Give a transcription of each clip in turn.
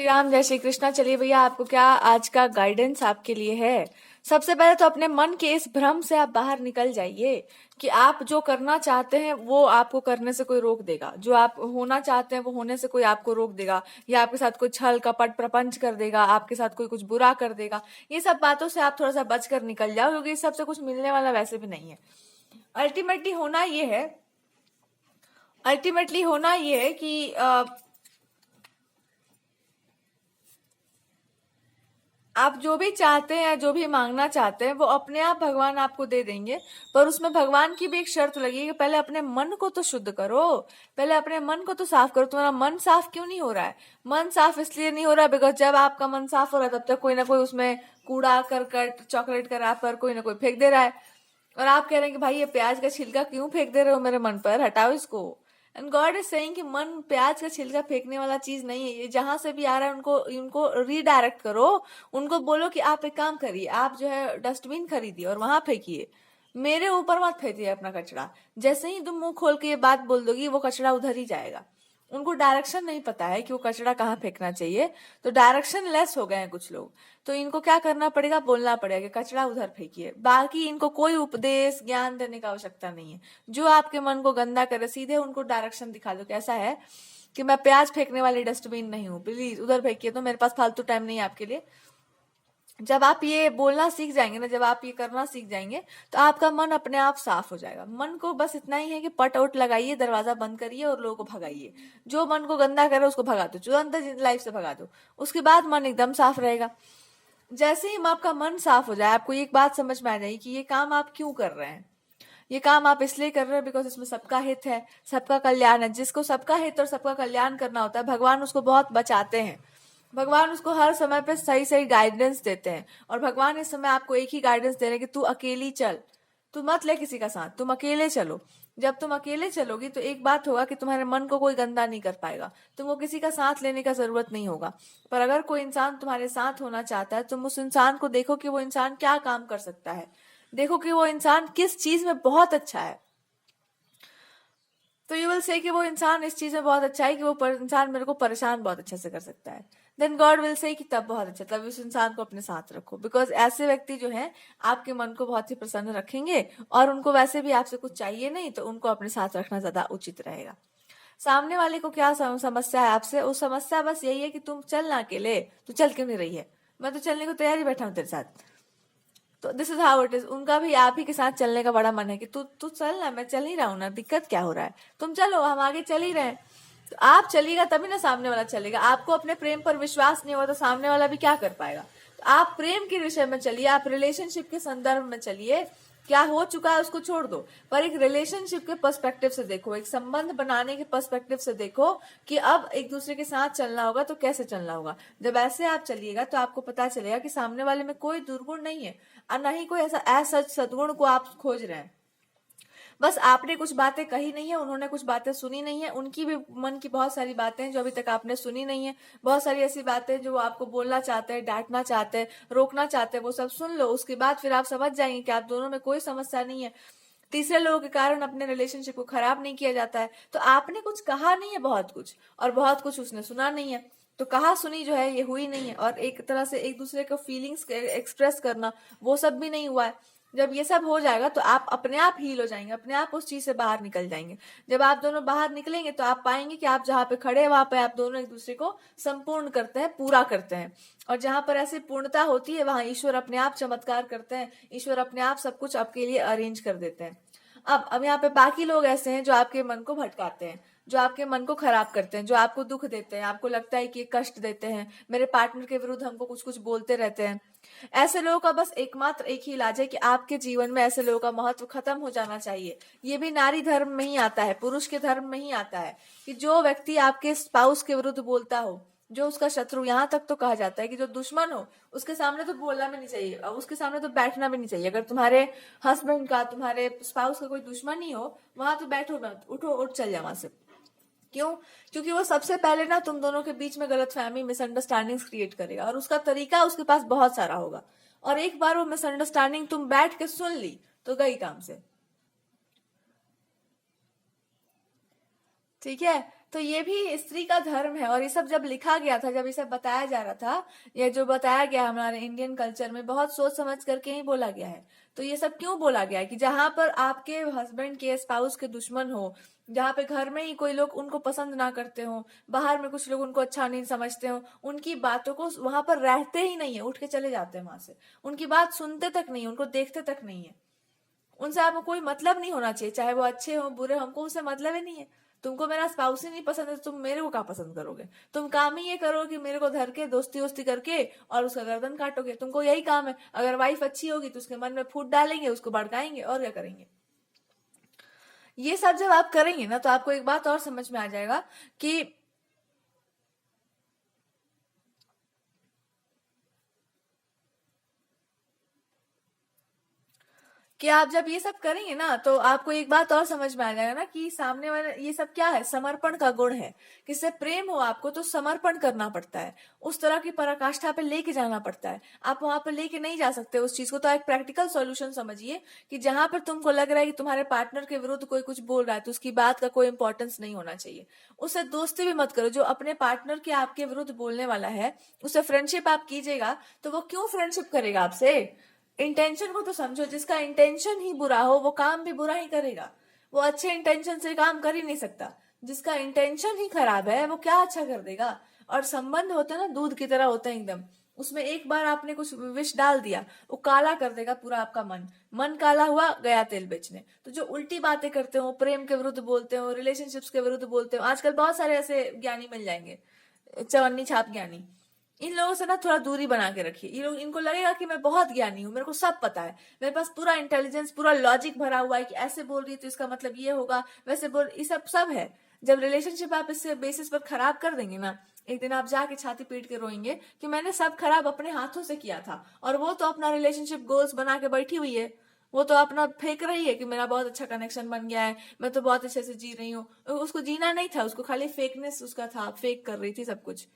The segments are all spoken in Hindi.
श्री राम, जय श्री कृष्णा। चलिए भैया, आपको क्या आज का गाइडेंस आपके लिए है। सबसे पहले तो अपने मन के इस भ्रम से आप बाहर निकल जाइए कि आप जो करना चाहते हैं वो आपको करने से कोई रोक देगा, जो आप होना चाहते हैं वो होने से कोई आपको रोक देगा, या आपके साथ कोई छल कपट प्रपंच कर देगा, आपके साथ कोई कुछ बुरा कर देगा। ये सब बातों से आप थोड़ा सा बच कर निकल जाओ, क्योंकि इस सबसे कुछ मिलने वाला वैसे भी नहीं है। अल्टीमेटली होना ये है अल्टीमेटली होना ये है कि आप जो भी चाहते हैं, जो भी मांगना चाहते हैं, वो अपने आप भगवान आपको दे देंगे। पर उसमें भगवान की भी एक शर्त लगी है कि पहले अपने मन को तो शुद्ध करो, पहले अपने मन को तो साफ करो। तुम्हारा मन साफ क्यों नहीं हो रहा है? मन साफ इसलिए नहीं हो रहा बिकॉज जब आपका मन साफ हो रहा है तब तक कोई ना कोई उसमें कूड़ा करकट चॉकलेट का रैपर कोई ना कोई फेंक दे रहा है। और आप कह रहे हैं कि भाई ये प्याज का छिलका क्यों फेंक दे रहे हो मेरे मन पर, हटाओ इसको। एंड गॉड इज सेइंग कि मन प्याज का छिलका फेंकने वाला चीज नहीं है। ये जहां से भी आ रहा है उनको इनको रीडायरेक्ट करो। उनको बोलो कि आप एक काम करिए, आप जो है डस्टबिन खरीदिए और वहां फेंकिए, मेरे ऊपर मत फेंकिए अपना कचरा। जैसे ही तुम मुंह खोल के ये बात बोल दोगी वो कचरा उधर ही जाएगा। उनको डायरेक्शन नहीं पता है कि वो कचरा कहाँ फेंकना चाहिए, तो डायरेक्शन लेस हो गए हैं कुछ लोग। तो इनको क्या करना पड़ेगा, बोलना पड़ेगा कि कचरा उधर फेंकिए। बाकी इनको कोई उपदेश ज्ञान देने का आवश्यकता नहीं है। जो आपके मन को गंदा करे सीधे उनको डायरेक्शन दिखा दो। कैसा है कि मैं प्याज फेंकने वाली डस्टबिन नहीं हूँ, प्लीज उधर फेंकिए, तो मेरे पास फालतू टाइम नहीं है आपके लिए। जब आप ये बोलना सीख जाएंगे ना, जब आप ये करना सीख जाएंगे, तो आपका मन अपने आप साफ हो जाएगा। मन को बस इतना ही है कि पट उट लगाइए, दरवाजा बंद करिए और लोगों को भगाइए। जो मन को गंदा करे उसको भगा दो, तुरंत लाइफ से भगा दो। उसके बाद मन एकदम साफ रहेगा। जैसे ही आपका मन साफ हो जाए, आपको एक बात समझ में आ जाएगी कि ये काम आप क्यों कर रहे हैं। ये काम आप इसलिए कर रहे हैं बिकॉज इसमें सबका हित है, सबका कल्याण है। जिसको सबका हित और सबका कल्याण करना होता है, भगवान उसको बहुत बचाते हैं। भगवान उसको हर समय पे सही सही गाइडेंस देते हैं। और भगवान इस समय आपको एक ही गाइडेंस दे रहे हैं कि तू अकेली चल, तू मत ले किसी का साथ, तुम अकेले चलो। जब तुम अकेले चलोगी तो एक बात होगा कि तुम्हारे मन को कोई गंदा नहीं कर पाएगा, तुमको किसी का साथ लेने का जरूरत नहीं होगा। पर अगर कोई इंसान तुम्हारे साथ होना चाहता है, तुम उस इंसान को देखो कि वो इंसान क्या काम कर सकता है, देखो कि वो इंसान किस चीज में बहुत अच्छा है। तो यू विल से कि वो इंसान इस चीज में बहुत अच्छा है कि वो इंसान मेरे को परेशान बहुत अच्छे से कर सकता है। देन गॉड विल से कि तब बहुत अच्छा, तब उस इंसान को अपने साथ रखो। बिकॉज ऐसे व्यक्ति जो है आपके मन को बहुत ही प्रसन्न रखेंगे, और उनको वैसे भी आपसे कुछ चाहिए नहीं, तो उनको अपने साथ रखना ज्यादा उचित रहेगा। सामने वाले को क्या समस्या है आपसे, उस समस्या बस यही है कि तुम चल ना अकेले, तू चल क्यों नहीं रही है, मैं तो चलने को तैयार ही बैठा हूँ तेरे साथ। तो this is how it is. उनका भी आप ही के साथ चलने का बड़ा मन है कि तू तू चल ना, मैं चल ही रहा हूँ ना, दिक्कत क्या हो रहा है, तुम चलो, हम आगे चल ही रहे हैं। तो आप चलिएगा तभी ना सामने वाला चलेगा। आपको अपने प्रेम पर विश्वास नहीं होगा तो सामने वाला भी क्या कर पाएगा। तो आप प्रेम के विषय में चलिए, आप रिलेशनशिप के संदर्भ में चलिए। क्या हो चुका है उसको छोड़ दो, पर एक रिलेशनशिप के पर्सपेक्टिव से देखो, एक संबंध बनाने के पर्सपेक्टिव से देखो कि अब एक दूसरे के साथ चलना होगा तो कैसे चलना होगा। जब ऐसे आप चलिएगा तो आपको पता चलेगा कि सामने वाले में कोई दुर्गुण नहीं है, और न ही कोई ऐसा सदगुण को आप खोज रहे हैं। बस आपने कुछ बातें कही नहीं है, उन्होंने कुछ बातें सुनी नहीं है, उनकी भी मन की बहुत सारी बातें हैं जो अभी तक आपने सुनी नहीं है। बहुत सारी ऐसी बातें जो आपको बोलना चाहते हैं, डांटना चाहते हैं, रोकना चाहते हैं, वो सब सुन लो। उसके बाद फिर आप समझ जाएंगे कि आप दोनों में कोई समस्या नहीं है। तीसरे लोगों के कारण अपने रिलेशनशिप को खराब नहीं किया जाता है। तो आपने कुछ कहा नहीं है बहुत कुछ, और बहुत कुछ उसने सुना नहीं है। तो कहा सुनी जो है ये हुई नहीं है, और एक तरह से एक दूसरे को फीलिंग्स एक्सप्रेस करना वो सब भी नहीं हुआ है। जब ये सब हो जाएगा तो आप अपने आप हील हो जाएंगे, अपने आप उस चीज से बाहर निकल जाएंगे। जब आप दोनों बाहर निकलेंगे तो आप पाएंगे कि आप जहाँ पे खड़े हैं वहां पे आप दोनों एक दूसरे को संपूर्ण करते हैं, पूरा करते हैं। और जहां पर ऐसी पूर्णता होती है वहां ईश्वर अपने आप चमत्कार करते हैं, ईश्वर अपने आप सब कुछ आपके लिए अरेंज कर देते हैं। अब यहाँ पे बाकी लोग ऐसे हैं जो आपके मन को भटकाते हैं, जो आपके मन को खराब करते हैं, जो आपको दुख देते हैं, आपको लगता है कि ये कष्ट देते हैं, मेरे पार्टनर के विरुद्ध हमको कुछ कुछ बोलते रहते हैं। ऐसे लोगों का बस एकमात्र एक ही इलाज है कि आपके जीवन में ऐसे लोगों का महत्व खत्म हो जाना चाहिए। ये भी नारी धर्म में ही आता है, पुरुष के धर्म में ही आता है कि जो व्यक्ति आपके स्पाउस के विरुद्ध बोलता हो, जो उसका शत्रु, यहाँ तक तो कहा जाता है कि जो दुश्मन हो उसके सामने तो बोलना भी नहीं चाहिए, और उसके सामने तो बैठना भी नहीं चाहिए। अगर तुम्हारे हस्बैंड का, तुम्हारे स्पाउस का कोई दुश्मन ही हो, वहां तो बैठो मत, उठो उठ चल जाओ वहां से। क्यों? क्योंकि वो सबसे पहले ना तुम दोनों के बीच में गलतफहमी, मिसअंडरस्टैंडिंग्स क्रिएट करेगा, और उसका तरीका उसके पास बहुत सारा होगा। और एक बार वो मिसअंडरस्टैंडिंग तुम बैठ के सुन ली तो गई काम से। ठीक है? तो ये भी स्त्री का धर्म है। और ये सब जब लिखा गया था, जब ये सब बताया जा रहा था, ये जो बताया गया हमारे इंडियन कल्चर में, बहुत सोच समझ करके ही बोला गया है। तो ये सब क्यों बोला गया है कि जहां पर आपके हस्बैंड के स्पाउस के दुश्मन हो, जहाँ पे घर में ही कोई लोग उनको पसंद ना करते हो, बाहर में कुछ लोग उनको अच्छा नहीं समझते हो, उनकी बातों को वहां पर रहते ही नहीं है, उठ के चले जाते हैं वहां से, उनकी बात सुनते तक नहीं, उनको देखते तक नहीं है। उनसे आपको कोई मतलब नहीं होना चाहिए, चाहे वो अच्छे हो बुरे, हमको उससे मतलब ही नहीं है। तुमको मेरा स्पाउस ही नहीं पसंद है तो तुम मेरे को क्या पसंद करोगे? तुम काम ही ये करो कि मेरे को धर के दोस्ती वोस्ती करके और उसका गर्दन काटोगे, तुमको यही काम है। अगर वाइफ अच्छी होगी तो उसके मन में फूट डालेंगे, उसको भड़काएंगे, और क्या करेंगे। ये सब जब आप करेंगे ना, तो आपको एक बात और समझ में आ जाएगा कि आप जब ये सब करेंगे ना, तो आपको एक बात और समझ में आ जाएगा ना कि सामने वाले, ये सब क्या है, समर्पण का गुण है। किससे प्रेम हो आपको तो समर्पण करना पड़ता है, उस तरह की पराकाष्ठा पे लेके जाना पड़ता है। आप वहां पे लेके नहीं जा सकते उस चीज को। तो एक प्रैक्टिकल सॉल्यूशन समझिए कि जहां पर तुमको लग रहा है कि तुम्हारे पार्टनर के विरुद्ध कोई कुछ बोल रहा है, तो उसकी बात का कोई इंपॉर्टेंस नहीं होना चाहिए। उससे दोस्ती भी मत करो। जो अपने पार्टनर के आपके विरुद्ध बोलने वाला है, उससे फ्रेंडशिप आप कीजिएगा, तो वो क्यों फ्रेंडशिप करेगा आपसे? इंटेंशन को तो समझो। जिसका इंटेंशन ही बुरा हो वो काम भी बुरा ही करेगा। वो अच्छे इंटेंशन से काम कर ही नहीं सकता। जिसका इंटेंशन ही खराब है वो क्या अच्छा कर देगा। और संबंध होते हैं ना, दूध की तरह होते हैं एकदम। उसमें एक बार आपने कुछ विष डाल दिया, वो काला कर देगा पूरा आपका मन। मन काला हुआ, गया तेल बेचने। तो जो उल्टी बातें करते हो, प्रेम के विरुद्ध बोलते हो, रिलेशनशिप्स के विरुद्ध बोलते हो, आजकल बहुत सारे ऐसे ज्ञानी मिल जाएंगे, चवन्नी छाप ज्ञानी। इन लोगों से ना थोड़ा दूरी बना के रखिए। ये लोग, इनको लगेगा कि मैं बहुत ज्ञानी हूँ, मेरे को सब पता है, मेरे पास पूरा इंटेलिजेंस, पूरा लॉजिक भरा हुआ है कि ऐसे बोल रही है तो इसका मतलब ये होगा, वैसे बोल, ये सब सब है। जब रिलेशनशिप आप इससे बेसिस पर खराब कर देंगे ना, एक दिन आप जाके छाती पीट के रोएंगे कि मैंने सब खराब अपने हाथों से किया था। और वो तो अपना रिलेशनशिप गोल्स बना के बैठी हुई है, वो तो अपना फेंक रही है कि मेरा बहुत अच्छा कनेक्शन बन गया है, मैं तो बहुत अच्छे से जी रही हूँ। उसको जीना नहीं था, उसको खाली फेकनेस उसका था, फेक कर रही थी सब कुछ।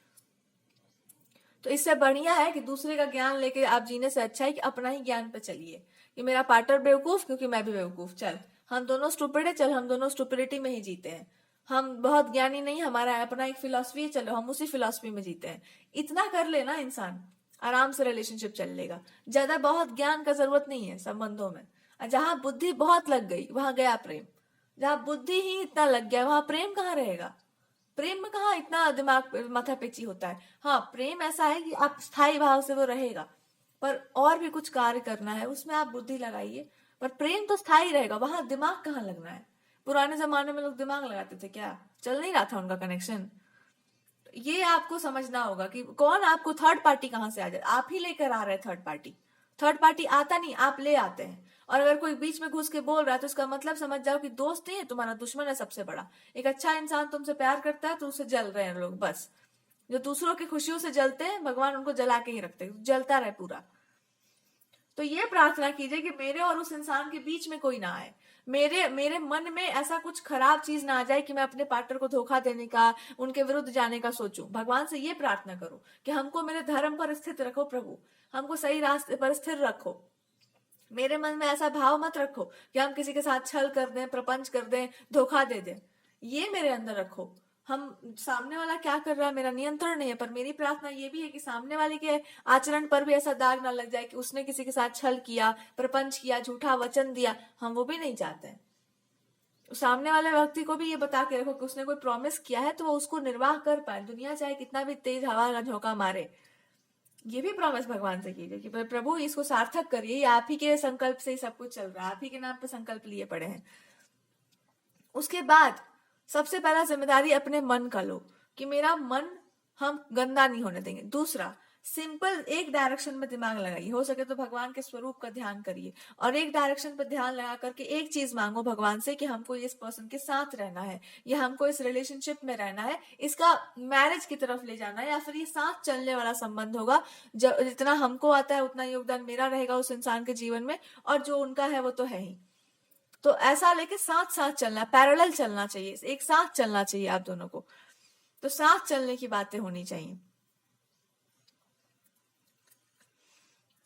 तो इससे बढ़िया है कि दूसरे का ज्ञान लेके आप जीने से अच्छा है कि अपना ही ज्ञान पे चलिए कि मेरा पार्टनर बेवकूफ क्योंकि मैं भी बेवकूफ, चल हम दोनों स्टूपिड है, चल हम दोनों स्टूपिडिटी में ही जीते हैं। हम बहुत ज्ञानी नहीं, हमारा अपना एक फिलॉसफी है, चलो हम उसी फिलॉसफी में जीते हैं। इतना कर लेना इंसान, आराम से रिलेशनशिप चल लेगा। ज्यादा बहुत ज्ञान का जरूरत नहीं है संबंधों में। जहां बुद्धि बहुत लग गई वहां गया प्रेम। जहां बुद्धि ही इतना लग गया वहां प्रेम कहाँ रहेगा? प्रेम में कहाँ इतना दिमाग माथा पेची होता है। हाँ, प्रेम ऐसा है कि आप स्थायी भाव से वो रहेगा, पर और भी कुछ कार्य करना है उसमें आप बुद्धि लगाइए। पर प्रेम तो स्थायी रहेगा, वहां दिमाग कहाँ लगना है। पुराने जमाने में लोग दिमाग लगाते थे क्या? चल नहीं रहा था उनका कनेक्शन। ये आपको समझना होगा कि कौन आपको थर्ड पार्टी कहाँ से आ जाए। आप ही लेकर आ रहे हैं थर्ड पार्टी। थर्ड पार्टी आता नहीं, आप ले आते हैं। और अगर कोई बीच में घुस के बोल रहा है तो इसका मतलब समझ जाओ कि दोस्त नहीं है, तुम्हारा दुश्मन है सबसे बड़ा। एक अच्छा इंसान तुमसे प्यार करता है तो उससे जल रहे हैं लोग बस। जो दूसरों की खुशियों से जलते हैं, भगवान उनको जला के ही रखते हैं, जलता रहे पूरा। तो ये प्रार्थना कीजिए कि मेरे और उस इंसान के बीच में कोई ना आए। मेरे मेरे मन में ऐसा कुछ खराब चीज ना आ जाए कि मैं अपने पार्टनर को धोखा देने का, उनके विरुद्ध जाने का सोचूं। भगवान से ये प्रार्थना करो कि हमको मेरे धर्म पर स्थित रखो प्रभु, हमको सही रास्ते पर स्थिर रखो। मेरे मन में ऐसा भाव मत रखो कि हम किसी के साथ छल कर दें, प्रपंच कर दें, धोखा दे दें। ये मेरे अंदर रखो। हम सामने वाला क्या कर रहा है मेरा नियंत्रण नहीं है, पर मेरी प्रार्थना ये भी है कि सामने वाले के आचरण पर भी ऐसा दाग ना लग जाए कि उसने किसी के साथ छल किया, प्रपंच किया, झूठा वचन दिया। हम वो भी नहीं चाहते हैं। सामने वाले व्यक्ति को भी ये बता के रखो कि उसने कोई प्रॉमिस किया है तो वो उसको निर्वाह कर पाए, दुनिया चाहे कितना भी तेज हवा का झोंका मारे। ये भी प्रॉमिस भगवान से कीजिए कि प्रभु इसको सार्थक करिए, आप ही के संकल्प से ही सब कुछ चल रहा है, आप ही के नाम पे संकल्प लिए पड़े हैं। उसके बाद सबसे पहला जिम्मेदारी अपने मन का लो कि मेरा मन हम गंदा नहीं होने देंगे। दूसरा, सिंपल एक डायरेक्शन में दिमाग लगाइए, हो सके तो भगवान के स्वरूप का ध्यान करिए और एक डायरेक्शन पर ध्यान लगा करके एक चीज मांगो भगवान से कि हमको इस पर्सन के साथ रहना है या हमको इस रिलेशनशिप में रहना है, इसका मैरिज की तरफ ले जाना है, या फिर ये साथ चलने वाला संबंध होगा। जितना हमको आता है उतना योगदान मेरा रहेगा उस इंसान के जीवन में, और जो उनका है वो तो है ही। तो ऐसा लेके साथ साथ चलना, पैरेलल चलना चाहिए, एक साथ चलना चाहिए आप दोनों को। तो साथ चलने की बातें होनी चाहिए।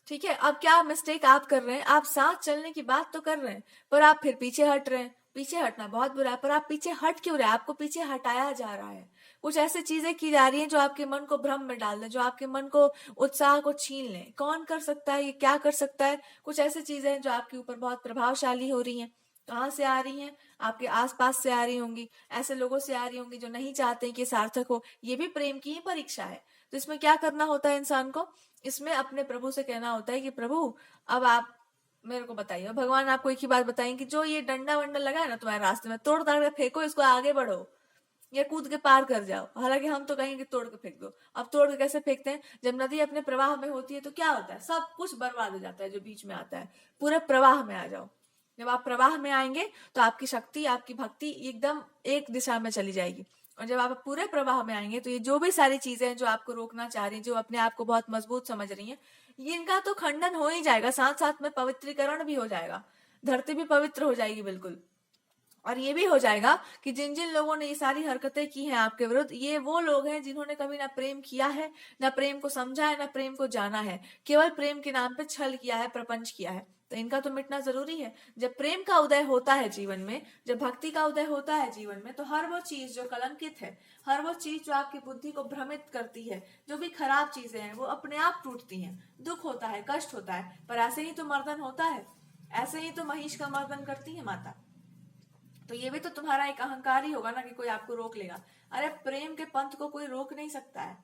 ठीक है। अब क्या मिस्टेक आप कर रहे हैं, आप साथ चलने की बात तो कर रहे हैं पर आप फिर पीछे हट रहे हैं, पीछे हटना बहुत बुरा है, पर आप पीछे हट क्यों रहे हैं? आपको पीछे हटाया जा रहा है। कुछ ऐसी चीजें की जा रही हैं जो आपके मन को भ्रम में डाल दें, जो आपके मन को उत्साह को छीन लें। कौन कर सकता है ये, क्या कर सकता है? कुछ ऐसी चीजें हैं जो आपके ऊपर बहुत प्रभावशाली हो रही हैं। कहाँ से आ रही हैं? आपके आसपास से आ रही होंगी, ऐसे लोगों से आ रही होंगी जो नहीं चाहते हैं कि सार्थक हो। ये भी प्रेम की ही परीक्षा है। तो इसमें क्या करना होता है इंसान को? इसमें अपने प्रभु से कहना होता है कि प्रभु, अब आप मेरे को बताइए। भगवान आपको एक ही बात बताएं कि जो ये डंडा वंडा लगा है ना तुम्हारे रास्ते में, तोड़ ताड़ के फेंको इसको, आगे बढ़ो या कूद के पार कर जाओ। हालांकि हम तो कहेंगे तोड़ के फेंक दो। अब तोड़ के कैसे फेंकते हैं? जब नदी अपने प्रवाह में होती है तो क्या होता है? सब कुछ बर्बाद हो जाता है जो बीच में आता है। पूरे प्रवाह में आ जाओ। जब आप प्रवाह में आएंगे तो आपकी शक्ति, आपकी भक्ति एकदम एक दिशा में चली जाएगी। और जब आप पूरे प्रवाह में आएंगे तो ये जो भी सारी चीजें हैं जो आपको रोकना चाह रही हैं, जो अपने आप को बहुत मजबूत समझ रही हैं, ये इनका तो खंडन हो ही जाएगा, साथ साथ में पवित्रीकरण भी हो जाएगा। धरती भी पवित्र हो जाएगी बिल्कुल। और ये भी हो जाएगा कि जिन जिन लोगों ने ये सारी हरकतें की हैं आपके विरुद्ध, ये वो लोग हैं जिन्होंने कभी ना प्रेम किया है, ना प्रेम को समझा है, ना प्रेम को जाना है। केवल प्रेम के नाम पे छल किया है, प्रपंच किया है। तो इनका तो मिटना जरूरी है। जब प्रेम का उदय होता है जीवन में, जब भक्ति का उदय होता है जीवन में, तो हर वो चीज जो कलंकित है, हर वो चीज जो आपकी बुद्धि को भ्रमित करती है, जो भी खराब चीजें हैं, वो अपने आप टूटती हैं। दुख होता है, कष्ट होता है, पर ऐसे ही तो मर्दन होता है। ऐसे ही तो महिष का मर्दन करती है माता। तो ये भी तो तुम्हारा एक अहंकार ही होगा ना कि कोई आपको रोक लेगा। अरे प्रेम के पंथ को कोई रोक नहीं सकता है।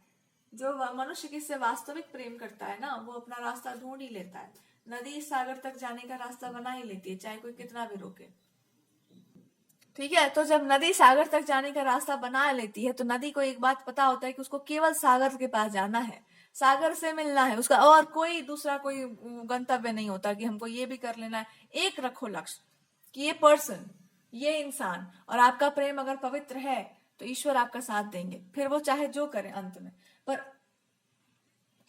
जो मनुष्य किससे वास्तविक प्रेम करता है ना, वो अपना रास्ता ढूंढ ही लेता है। नदी सागर तक जाने का रास्ता बना ही लेती है, चाहे कोई कितना भी रोके। ठीक है, तो जब नदी सागर तक जाने का रास्ता बना लेती है तो नदी को एक बात पता होता है कि उसको केवल सागर के पास जाना है, सागर से मिलना है उसका, और कोई दूसरा कोई गंतव्य नहीं होता कि हमको ये भी कर लेना है। एक रखो लक्ष्य कि ये पर्सन, ये इंसान, और आपका प्रेम अगर पवित्र है तो ईश्वर आपका साथ देंगे, फिर वो चाहे जो करे अंत में। पर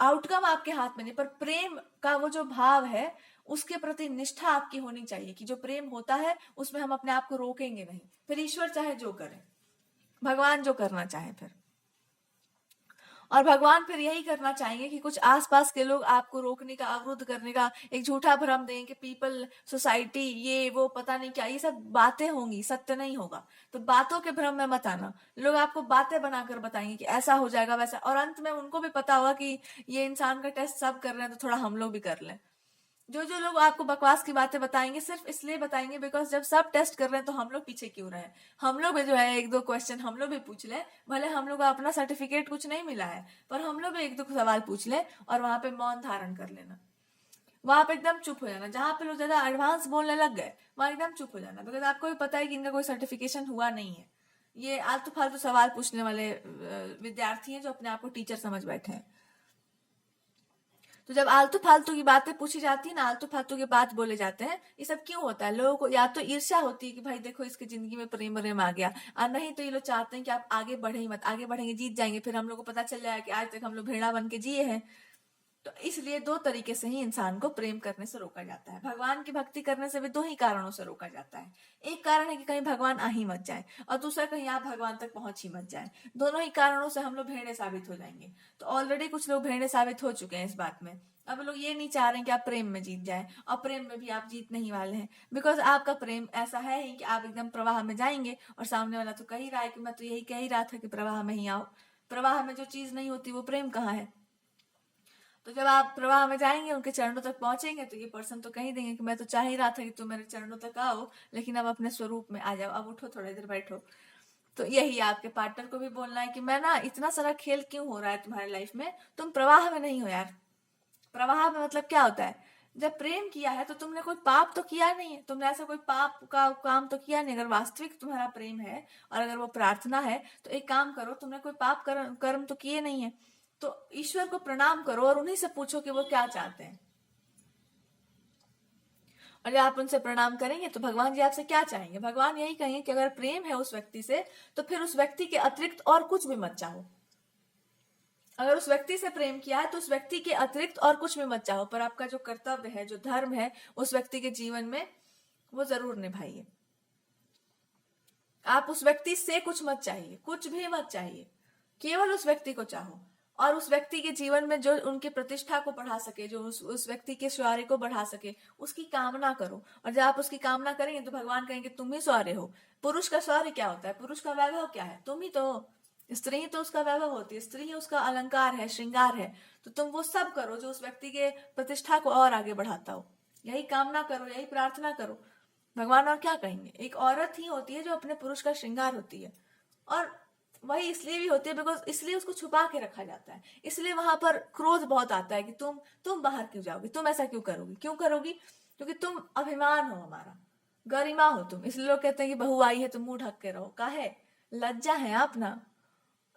आउटकम आपके हाथ में नहीं, पर प्रेम का वो जो भाव है उसके प्रति निष्ठा आपकी होनी चाहिए कि जो प्रेम होता है उसमें हम अपने आप को रोकेंगे नहीं। फिर ईश्वर चाहे जो करे, भगवान जो करना चाहे फिर, और भगवान फिर यही करना चाहेंगे कि कुछ आसपास के लोग आपको रोकने का, अवरुद्ध करने का एक झूठा भ्रम दें कि पीपल, सोसाइटी, ये वो पता नहीं क्या, ये सब बातें होंगी, सत्य नहीं होगा। तो बातों के भ्रम में मत आना। लोग आपको बातें बनाकर बताएंगे कि ऐसा हो जाएगा वैसा, और अंत में उनको भी पता होगा कि ये इंसान का टेस्ट सब कर रहे हैं तो थोड़ा हम लोग भी कर लें। जो जो लोग आपको बकवास की बातें बताएंगे सिर्फ इसलिए बताएंगे बिकॉज जब सब टेस्ट कर रहे हैं तो हम लोग पीछे क्यों रहे? हम लोग भी जो है एक दो क्वेश्चन हम लोग भी पूछ ले। भले हम लोग को अपना सर्टिफिकेट कुछ नहीं मिला है, पर हम लोग भी एक दो सवाल पूछ ले और वहां पे मौन धारण कर लेना। वहां पे एकदम चुप हो जाना। जहां पे लोग ज्यादा एडवांस बोलने लग गए वहां एकदम चुप हो जाना, बिकॉज आपको भी पता है कि इनका कोई सर्टिफिकेशन हुआ नहीं है। ये आलतू फालतू सवाल पूछने वाले विद्यार्थी हैं जो अपने आप को टीचर समझ बैठे हैं। तो जब आलतू फालतू की बातें पूछी जाती है ना, आलतू फालतू की बात बोले जाते हैं, ये सब क्यों होता है? लोगों को या तो ईर्ष्या होती है कि भाई देखो इसकी जिंदगी में प्रेम प्रेम आ गया, और नहीं तो ये लोग चाहते हैं कि आप आगे बढ़े ही मत। आगे बढ़ेंगे जीत जाएंगे, फिर हम लोग को पता चल जाएगा कि आज तक हम लोग भेड़ा बन के जिए हैं। तो इसलिए दो तरीके से ही इंसान को प्रेम करने से रोका जाता है। भगवान की भक्ति करने से भी दो ही कारणों से रोका जाता है। एक कारण है कि कहीं भगवान आ ही मत जाए, और दूसरा कहीं आप भगवान तक पहुंच ही मत जाए। दोनों ही कारणों से हम लोग भेड़े साबित हो जाएंगे। तो ऑलरेडी कुछ लोग भेड़े साबित हो चुके हैं इस बात में। अब लोग ये नहीं चाह रहे हैं कि आप प्रेम में जीत जाए, और प्रेम में भी आप जीतने ही वाले हैं, बिकॉज आपका प्रेम ऐसा है ही कि आप एकदम प्रवाह में जाएंगे। और सामने वाला तो कह ही रहा है कि मैं तो यही कह ही रहा था कि प्रवाह में ही आओ। प्रवाह में जो चीज नहीं होती वो प्रेम कहाँ है? तो जब आप प्रवाह में जाएंगे, उनके चरणों तक पहुंचेंगे, तो ये पर्सन तो कह देंगे कि मैं तो चाह ही रहा था कि तुम मेरे चरणों तक आओ, लेकिन अब अपने स्वरूप में आ जाओ, अब उठो, थोड़ी देर बैठो। तो यही आपके पार्टनर को भी बोलना है कि मैं ना, इतना सारा खेल क्यों हो रहा है तुम्हारी लाइफ में? तुम प्रवाह में नहीं हो यार। प्रवाह में मतलब क्या होता है? जब प्रेम किया है तो तुमने कोई पाप तो किया नहीं है, तुमने ऐसा कोई पाप का काम तो किया नहीं। अगर वास्तविक तुम्हारा प्रेम है और अगर वो प्रार्थना है तो एक काम करो, तुमने कोई पाप कर्म तो किए नहीं है, तो ईश्वर को प्रणाम करो और उन्हीं से पूछो कि वो क्या चाहते हैं। और जब आप उनसे प्रणाम करेंगे तो भगवान जी आपसे क्या चाहेंगे? भगवान यही कहेंगे कि अगर प्रेम है उस व्यक्ति से तो फिर उस व्यक्ति के अतिरिक्त और कुछ भी मत चाहो। अगर उस व्यक्ति से प्रेम किया है तो उस व्यक्ति के अतिरिक्त और कुछ भी मत चाहो, पर आपका जो कर्तव्य है, जो धर्म है उस व्यक्ति के जीवन में, वो जरूर निभाइए। आप उस व्यक्ति से कुछ मत चाहिए, कुछ भी मत चाहिए, केवल उस व्यक्ति को चाहो। और उस व्यक्ति के जीवन में जो उनकी प्रतिष्ठा को बढ़ा सके, जो उस व्यक्ति के शौर्य को बढ़ा सके, उसकी कामना करो। और जब आप उसकी कामना करेंगे तो भगवान कहेंगे तुम ही शौर्य हो। पुरुष का शौर्य क्या होता है? पुरुष का वैभव क्या है? तुम ही तो हो। स्त्री ही तो उसका वैभव होती है, स्त्री ही उसका अलंकार है, श्रृंगार है। तो तुम वो सब करो जो उस व्यक्ति के प्रतिष्ठा को और आगे बढ़ाता हो। यही कामना करो, यही प्रार्थना करो। भगवान और क्या कहेंगे? एक औरत ही होती है जो अपने पुरुष का श्रृंगार होती है, और वही इसलिए भी होती है बिकॉज इसलिए उसको छुपा के रखा जाता है। इसलिए वहां पर क्रोध बहुत आता है कि तुम बाहर क्यों जाओगी, तुम ऐसा क्यों करोगी, क्यों करोगी? क्योंकि तुम अभिमान हो, हमारा गरिमा हो तुम। इसलिए लोग कहते हैं कि बहू आई है तो मुंह ढक के रहो। काहे? लज्जा है आप ना।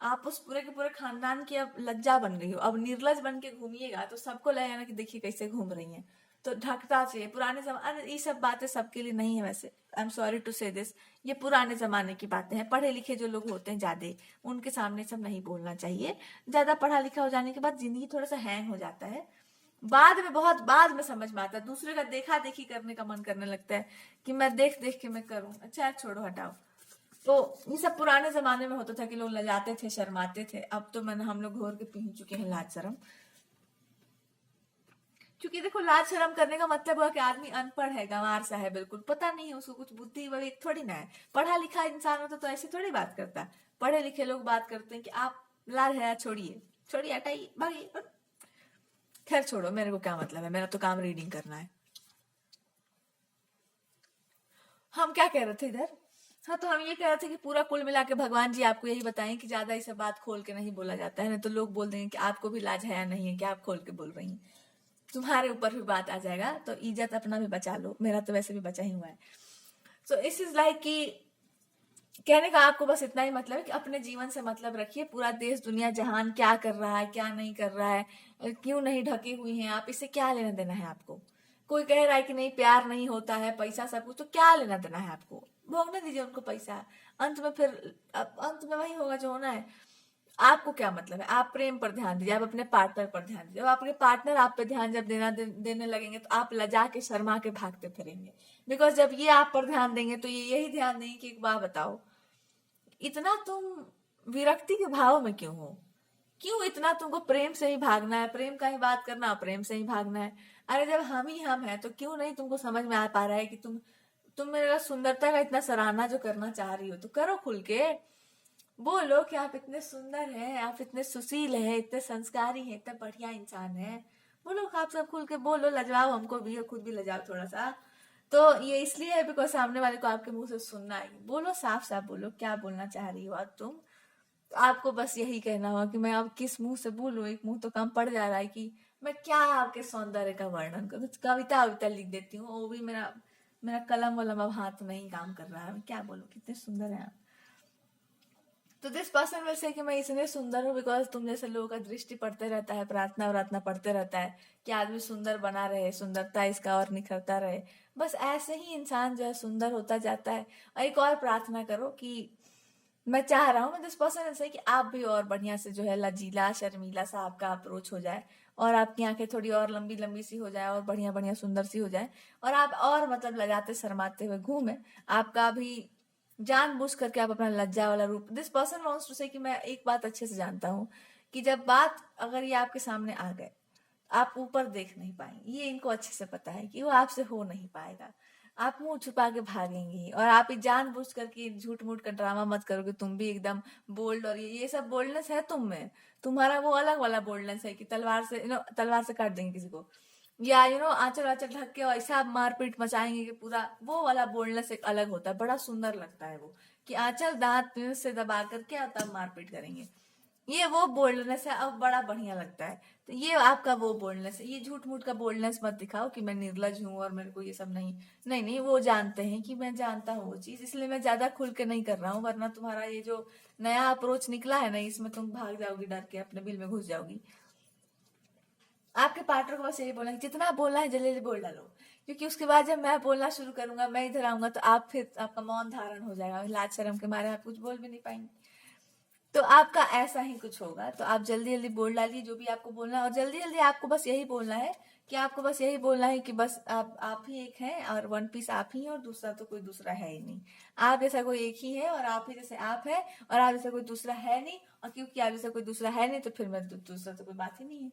आप उस पूरे के पूरे खानदान की अब लज्जा बन गई हो। अब निर्लज बन के घूमिएगा तो सबको लगेगा ना कि देखिए कैसे घूम रही हैं। तो ढकता चाहिए। पुराने जमाने, ये सब बातें सबके लिए नहीं है वैसे, आई एम सॉरी टू से दिस, ये पुराने जमाने की बातें हैं। पढ़े लिखे जो लोग होते हैं ज्यादा, उनके सामने सब नहीं बोलना चाहिए। ज्यादा पढ़ा लिखा हो जाने के बाद जिंदगी थोड़ा सा हैंग हो जाता है। बाद में, बहुत बाद में समझ में आता है। दूसरे का देखा देखी करने का मन करने लगता है कि मैं देख देख के मैं करूं। अच्छा छोड़ो, हटाओ। तो ये सब पुराने जमाने में होता था कि लोग लजाते थे, शर्माते थे। अब तो हम लोग घोर के पी चुके हैं लाज शर्म। क्योंकि देखो, लाज शर्म करने का मतलब हुआ कि आदमी अनपढ़ है, गंवार सा है, बिल्कुल पता नहीं है उसको, कुछ बुद्धि विवेक थोड़ी ना है। पढ़ा लिखा इंसान होता तो ऐसे थोड़ी बात करता। पढ़े लिखे लोग बात करते हैं कि आप लाज है, छोड़िए छोड़िए, हटाइए, भागिए। खैर छोड़ो, मेरे को क्या मतलब है, मेरा तो काम रीडिंग करना है। हम क्या कह रहे थे इधर? हाँ, तो हम ये कह रहे थे कि पूरा कुल मिला के भगवान जी आपको यही बताएं कि ज्यादा इसे बात खोल के नहीं बोला जाता है, नहीं तो लोग बोल देंगे कि आपको भी लाज है या नहीं है, क्या आप खोल के बोल रही हैं। तुम्हारे ऊपर भी बात आ जाएगा, तो इज्जत अपना भी बचा लो। मेरा तो वैसे भी बचा ही हुआ है। सो इस इज लाइक कि कहने का आपको बस इतना ही मतलब है कि अपने जीवन से मतलब रखिए। पूरा देश दुनिया जहान क्या कर रहा है, क्या नहीं कर रहा है, क्यों नहीं ढकी हुई हैं आप, इससे क्या लेना देना है आपको? कोई कह रहा है कि नहीं प्यार नहीं होता है, पैसा सब कुछ, तो क्या लेना देना है आपको? भोगने दीजिए उनको पैसा। अंत में फिर अंत में वही होगा जो होना है। आपको क्या मतलब है? आप प्रेम पर ध्यान दीजिए, आप अपने पार्टनर पर ध्यान दीजिए। जब आपके पार्टनर आप पे ध्यान जब देने लगेंगे तो आप लजा के शर्मा के भागते फिरेंगे। बिकॉज जब ये आप पर ध्यान देंगे तो ये यही ध्यान देंगे कि एक बात बताओ, इतना तुम विरक्ति के भाव में क्यों हो? क्यों इतना तुमको प्रेम से ही भागना है, प्रेम का ही बात करना, प्रेम से ही भागना है? अरे जब हम ही हम है तो क्यों नहीं तुमको समझ में आ पा रहा है कि तुम मेरा सुंदरता का इतना सराहना जो करना चाह रही हो तो करो खुल के। बोलो कि आप इतने सुंदर हैं, आप इतने सुशील हैं, इतने संस्कारी हैं, इतने बढ़िया इंसान हैं। बोलो, आप सब खुल के बोलो, लजवाओ हमको भी और खुद भी लजाओ थोड़ा सा। तो ये इसलिए है बिकॉज सामने वाले को आपके मुंह से सुनना है। बोलो, साफ साफ बोलो क्या बोलना चाह रही हो अब तुम। तो आपको बस यही कहना होगा कि मैं अब किस मुंह से बोलूं। एक मुंह तो कम पड़ जा रहा है कि मैं क्या आपके सौंदर्य का वर्णन करूं। कविता कविता लिख देती हूँ, वो भी मेरा मेरा कलम वलम अब हाथ नहीं काम कर रहा है। मैं क्या बोलूं, कितने सुंदर है आप। तो दिस पर्सन विल से कि मैं इसलिए सुंदर हूँ बिकॉज तुम जैसे लोगों का दृष्टि पड़ते रहता है, प्रार्थना वरार्थना पड़ते रहता है कि आदमी सुंदर बना रहे, सुंदरता इसका और निखरता रहे। बस ऐसे ही इंसान जो है सुंदर होता जाता है। और एक और प्रार्थना करो कि मैं चाह रहा हूँ, मैं दिस पर्सन ऐसे कि आप भी और बढ़िया से जो है लजीला शर्मीला सा आपका अप्रोच हो जाए, और आपकी आंखें थोड़ी और लंबी लंबी सी हो जाए, और बढ़िया बढ़िया सुंदर सी हो जाए, और आप और मतलब लगाते शर्माते हुए घूमे। आपका भी जानबूझ करके आप अपना लज्जा वाला रूप, दिस पर्सन वांट्स टू से कि मैं एक बात अच्छे से जानता हूँ कि जब बात अगर ये आपके सामने आ गए, आप ऊपर देख नहीं पाएंगे। ये इनको अच्छे से पता है कि वो आपसे हो नहीं पाएगा। आप मुंह छुपा के भागेंगी, और आप ये जानबूझ करके झूठ मूठ का ड्रामा मत करोगे। तुम भी एकदम बोल्ड, और ये सब बोल्डनेस है तुम में। तुम्हारा वो अलग वाला बोल्डनेस है कि तलवार से तलवार से काट देंगे किसी को, या आंचल आंचल ढक के ऐसा आप मारपीट मचाएंगे कि पूरा, वो वाला बोल्डनेस एक अलग होता है। बड़ा सुंदर लगता है वो कि आंचल दांत से दबा करके और तब मारपीट करेंगे। ये वो बोल्डनेस है, अब बड़ा बढ़िया लगता है। तो ये आपका वो बोल्डनेस है। ये झूठ मूठ का बोल्डनेस मत दिखाओ कि मैं निर्लज हूँ और मेरे को ये सब नहीं। नहीं नहीं, वो जानते हैं कि मैं जानता हूँ वो चीज, इसलिए मैं ज्यादा खुल के नहीं कर रहा हूँ। वरना तुम्हारा ये जो नया अप्रोच निकला है ना, इसमें तुम भाग जाओगी, डर के अपने बिल में घुस जाओगी। आपके पार्टनर को बस यही बोलना कि जितना बोलना है जल्दी जल्दी बोल डालो, क्योंकि उसके बाद जब मैं बोलना शुरू करूंगा, मैं इधर आऊंगा, तो आप फिर आपका मौन धारण हो जाएगा, लाज शर्म के मारे आप कुछ बोल भी नहीं पाएंगे। तो आपका ऐसा ही कुछ होगा। तो आप जल्दी जल्दी बोल डालिए जो भी आपको बोलना है, और जल्दी जल्दी आपको बस यही बोलना है कि आपको बस यही बोलना है कि बस आप ही एक हैं, और वन पीस आप ही हैं, और दूसरा तो कोई दूसरा है ही नहीं। आप जैसा कोई एक ही है, और आप ही जैसे आप है, और आप जैसा कोई दूसरा है नहीं, और क्योंकि आप जैसा कोई दूसरा है नहीं तो फिर मैं दूसरा तो कोई बात ही नहीं है।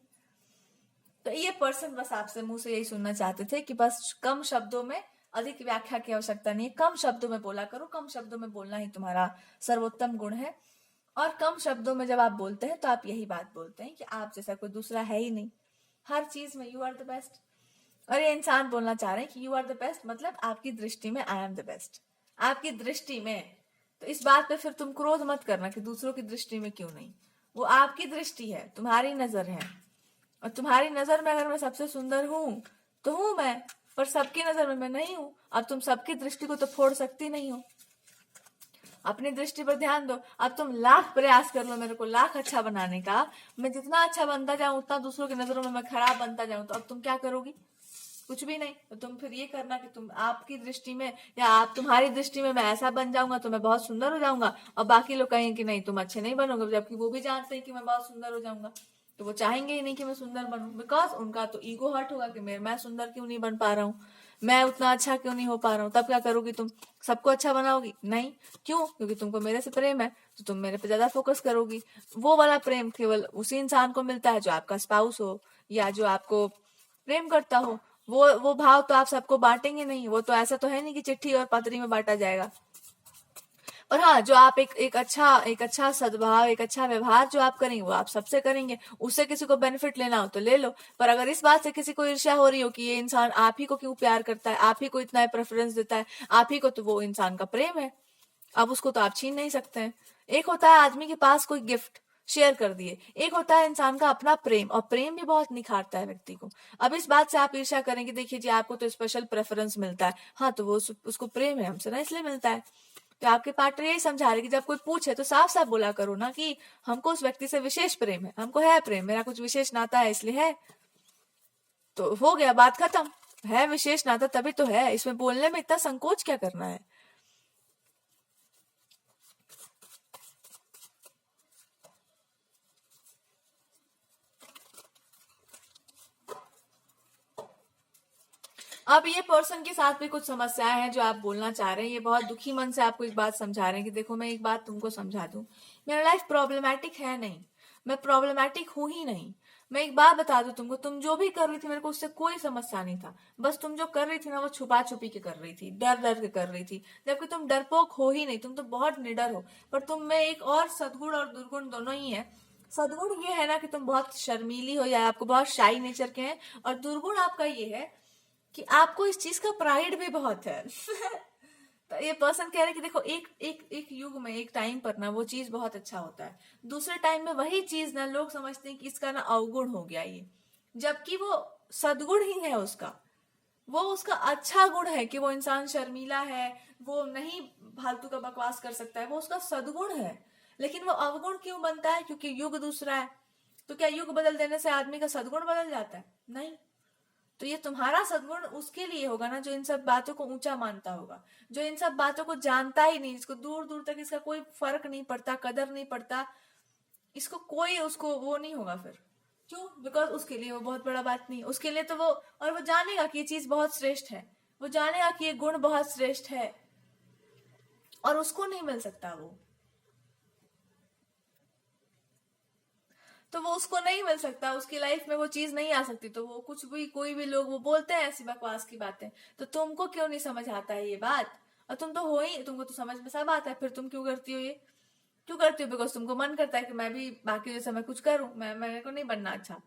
तो ये पर्सन बस आपसे मुंह से यही सुनना चाहते थे कि बस कम शब्दों में अधिक व्याख्या की आवश्यकता नहीं है, कम शब्दों में बोला करो, कम शब्दों में बोलना ही तुम्हारा सर्वोत्तम गुण है। और कम शब्दों में जब आप बोलते हैं तो आप यही बात बोलते हैं कि आप जैसा कोई दूसरा है ही नहीं, हर चीज में यू आर द बेस्ट। और ये इंसान बोलना चाह रहे हैं कि यू आर द बेस्ट, मतलब आपकी दृष्टि में आई एम द बेस्ट, आपकी दृष्टि में। तो इस बात पे फिर तुम क्रोध मत करना कि दूसरों की दृष्टि में क्यों नहीं, वो आपकी दृष्टि है, तुम्हारी नजर है, और तुम्हारी नजर में अगर मैं सबसे सुंदर हूं तो हूं मैं, पर सबकी नजर में मैं नहीं हूं। अब तुम सबकी दृष्टि को तो फोड़ सकती नहीं हो, अपनी दृष्टि पर ध्यान दो। अब तुम लाख प्रयास कर लो मेरे को लाख अच्छा बनाने का, मैं जितना अच्छा बनता जाऊं उतना दूसरों की नजरों में मैं खराब बनता जाऊं, तो अब तुम क्या करोगी? कुछ भी नहीं। तो तुम फिर ये करना कि तुम आपकी दृष्टि में या आप तुम्हारी दृष्टि में मैं ऐसा बन जाऊंगा तो मैं बहुत सुंदर हो जाऊंगा, और बाकी लोग कहेंगे कि नहीं तुम अच्छे नहीं बनोगे, जबकि वो भी जानते हैं कि मैं बहुत सुंदर हो जाऊंगा। तो वो चाहेंगे ही नहीं कि मैं सुंदर बनूं, बिकॉज उनका तो ईगो हर्ट होगा कि मैं सुंदर क्यों नहीं बन पा रहा हूँ, मैं उतना अच्छा क्यों नहीं हो पा रहा हूँ। तब क्या करोगी तुम? सबको अच्छा बनाओगी? नहीं। क्यों? क्योंकि तुमको मेरे से प्रेम है, तो तुम मेरे पे ज्यादा फोकस करोगी। वो वाला प्रेम केवल उसी इंसान को मिलता है जो आपका स्पाउस हो, या जो आपको प्रेम करता हो। वो भाव तो आप सबको बांटेंगे नहीं, वो तो ऐसा तो है नहीं कि चिट्ठी और पत्री में बांटा जाएगा। और हाँ, जो आप एक अच्छा सद्भाव, एक अच्छा व्यवहार जो आप करेंगे वो आप सबसे करेंगे। उससे किसी को बेनिफिट लेना हो तो ले लो, पर अगर इस बात से किसी को ईर्ष्या हो रही हो कि ये इंसान आप ही को क्यों प्यार करता है, आप ही को इतना प्रेफरेंस देता है, आप ही को, तो वो इंसान का प्रेम है, अब उसको तो आप छीन नहीं सकते हैं। एक होता है आदमी के पास कोई गिफ्ट शेयर कर दिए, एक होता है इंसान का अपना प्रेम, और प्रेम भी बहुत निखारता है व्यक्ति को। अब इस बात से आप ईर्ष्या करेंगे, देखिए जी आपको तो स्पेशल प्रेफरेंस मिलता है, हाँ तो वो उसको प्रेम है हमसे ना, इसलिए मिलता है। तो आपके पार्टनर यही समझा रहे कि जब कोई पूछे तो साफ साफ बोला करो ना कि हमको उस व्यक्ति से विशेष प्रेम है, हमको है प्रेम, मेरा कुछ विशेष नाता है इसलिए है। तो हो गया, बात खत्म। है विशेष नाता तभी तो है, इसमें बोलने में इतना संकोच क्या करना है? अब ये पर्सन के साथ भी कुछ समस्याएं हैं जो आप बोलना चाह रहे हैं, ये बहुत दुखी मन से आपको एक बात समझा रहे हैं कि देखो मैं एक बात तुमको समझा दूं, मेरा लाइफ प्रॉब्लमैटिक है नहीं, मैं प्रॉब्लमैटिक हूं ही नहीं। मैं एक बात बता दूं तुमको, तुम जो भी कर रही थी मेरे को उससे कोई समस्या नहीं था, बस तुम जो कर रही थी ना वो छुपा छुपी के कर रही थी, डर डर के कर रही थी, जबकि तुम डरपोक हो ही नहीं, तुम तो बहुत निडर हो। पर तुम में एक और सदगुण और दुर्गुण दोनों ही है। सदगुण ये है ना कि तुम बहुत शर्मीली हो या आपको बहुत शाई नेचर के हैं, और दुर्गुण आपका ये है कि आपको इस चीज का प्राइड भी बहुत है। तो ये पर्सन कह रहे हैं कि देखो एक एक एक युग में, एक टाइम पर ना वो चीज बहुत अच्छा होता है, दूसरे टाइम में वही चीज ना लोग समझते हैं कि इसका ना अवगुण हो गया ये, जबकि वो सदगुण ही है उसका। वो उसका अच्छा गुण है कि वो इंसान शर्मीला है, वो नहीं फालतू का बकवास कर सकता है, वो उसका सदगुण है। लेकिन वो अवगुण क्यों बनता है? क्योंकि युग दूसरा है। तो क्या युग बदल देने से आदमी का सदगुण बदल जाता है? नहीं। तो ये तुम्हारा सद्गुण उसके लिए होगा ना जो इन सब बातों को ऊंचा मानता होगा, जो इन सब बातों को जानता ही नहीं, जिसको दूर दूर तक इसका कोई फर्क नहीं पड़ता, कदर नहीं पड़ता, इसको कोई उसको वो नहीं होगा फिर। क्यों? बिकॉज उसके लिए वो बहुत बड़ा बात नहीं, उसके लिए तो वो, और वो जानेगा कि ये चीज बहुत श्रेष्ठ है, वो जानेगा कि ये गुण बहुत श्रेष्ठ है, और उसको नहीं मिल सकता वो, तो वो उसको नहीं मिल सकता, उसकी लाइफ में वो चीज नहीं आ सकती, तो वो कुछ भी, कोई भी लोग वो बोलते हैं ऐसी बकवास की बातें। तो तुमको क्यों नहीं समझ आता है ये बात? और तुम तो हो ही, तुमको तो समझ में सब आता है, फिर तुम क्यों करती हो ये? क्यों करती हो? बिकॉज तुमको मन करता है कि मैं भी बाकी जैसे मैं कुछ करूं, मैं मेरे को नहीं बनना अच्छा।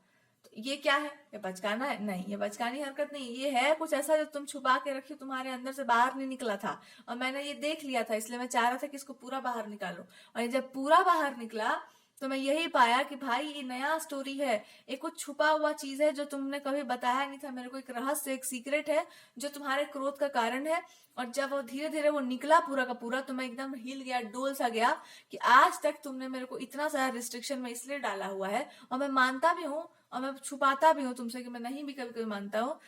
तो ये क्या है? ये बचकाना है? नहीं, ये बचकानी हरकत नहीं, ये है कुछ ऐसा जो तुम छुपा के रखी, तुम्हारे अंदर से बाहर नहीं निकला था, और मैंने ये देख लिया था, इसलिए मैं चाह रहा था कि इसको पूरा बाहर निकालो। और ये जब पूरा बाहर निकला तो मैं यही पाया कि भाई ये नया स्टोरी है, एक कुछ छुपा हुआ चीज है जो तुमने कभी बताया नहीं था मेरे को, एक रहस्य, एक सीक्रेट है जो तुम्हारे क्रोध का कारण है। और जब वो धीरे धीरे वो निकला पूरा का पूरा, तो मैं एकदम हिल गया, डोल सा गया कि आज तक तुमने मेरे को इतना सारा रिस्ट्रिक्शन में इसलिए डाला हुआ है, और मैं मानता भी हूँ, और मैं छुपाता भी हूँ तुमसे कि मैं नहीं भी कभी कभी मानता हूँ,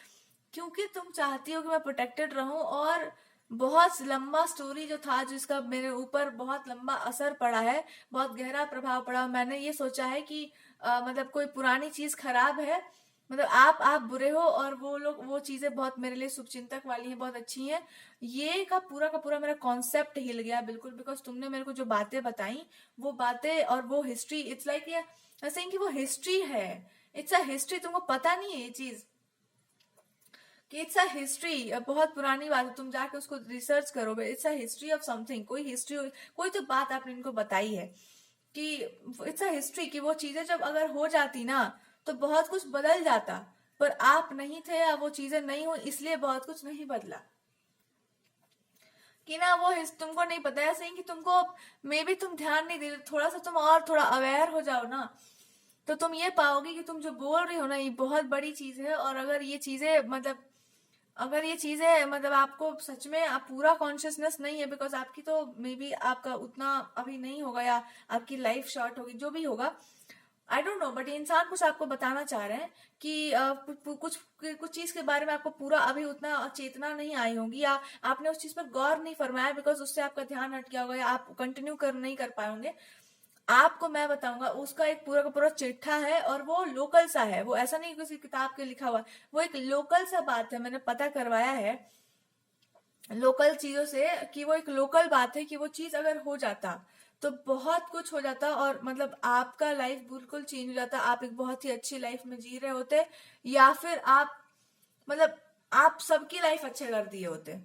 क्योंकि तुम चाहती हो कि मैं प्रोटेक्टेड रहूं, और बहुत लंबा स्टोरी जो था, जिसका मेरे ऊपर बहुत लंबा असर पड़ा है, बहुत गहरा प्रभाव पड़ा। मैंने ये सोचा है कि मतलब कोई पुरानी चीज खराब है, मतलब आप बुरे हो और वो लोग वो चीजें बहुत मेरे लिए शुभचिंतक वाली हैं, बहुत अच्छी हैं। ये का पूरा मेरा कॉन्सेप्ट हिल गया बिल्कुल, बिकॉज तुमने मेरे को जो बातें बताई, वो बातें और वो हिस्ट्री, इट्स लाइक ये ऐसे कि वो हिस्ट्री है। इट्स अ हिस्ट्री, तुमको पता नहीं है ये चीज कि इट्स अ हिस्ट्री। बहुत पुरानी बात है, तुम जाके उसको रिसर्च करो, it's a history of something. कोई हिस्ट्री, कोई तो बात आपने इनको बताई है कि इट्स अ हिस्ट्री, कि वो चीजें जब अगर हो जाती ना तो बहुत कुछ बदल जाता, पर आप नहीं थे या वो चीजें नहीं हुई, इसलिए बहुत कुछ नहीं बदला। कि ना वो तुमको नहीं पता, ऐसे ही कि तुमको मे भी तुम ध्यान नहीं दे रहे, थोड़ा सा तुम और थोड़ा अवेयर हो जाओ ना, तो तुम ये पाओगे कि तुम जो बोल रही हो ना, ये बहुत बड़ी चीज है। और अगर ये चीजें मतलब, अगर ये चीजें मतलब आपको सच में आप पूरा कॉन्शियसनेस नहीं है, बिकॉज आपकी तो मे बी आपका उतना अभी नहीं होगा, या आपकी लाइफ शॉर्ट होगी, जो भी होगा, आई डोंट नो, बट ये इंसान कुछ आपको बताना चाह रहे हैं कि कुछ कुछ चीज के बारे में आपको पूरा अभी उतना चेतना नहीं आई होगी, या आपने उस चीज पर गौर नहीं फरमाया, बिकॉज उससे आपका ध्यान हट गया होगा, या आप कंटिन्यू कर नहीं कर पाए होंगे। आपको मैं बताऊंगा, उसका एक पूरा का पूरा चिट्ठा है, और वो लोकल सा है, वो ऐसा नहीं किसी किताब के लिखा हुआ, वो एक लोकल सा बात है, मैंने पता करवाया है लोकल चीजों से, कि वो एक लोकल बात है, कि वो चीज अगर हो जाता तो बहुत कुछ हो जाता, और मतलब आपका लाइफ बिल्कुल चेंज हो जाता, आप एक बहुत ही अच्छी लाइफ में जी रहे होते, या फिर आप मतलब आप सबकी लाइफ अच्छे कर दिए होते।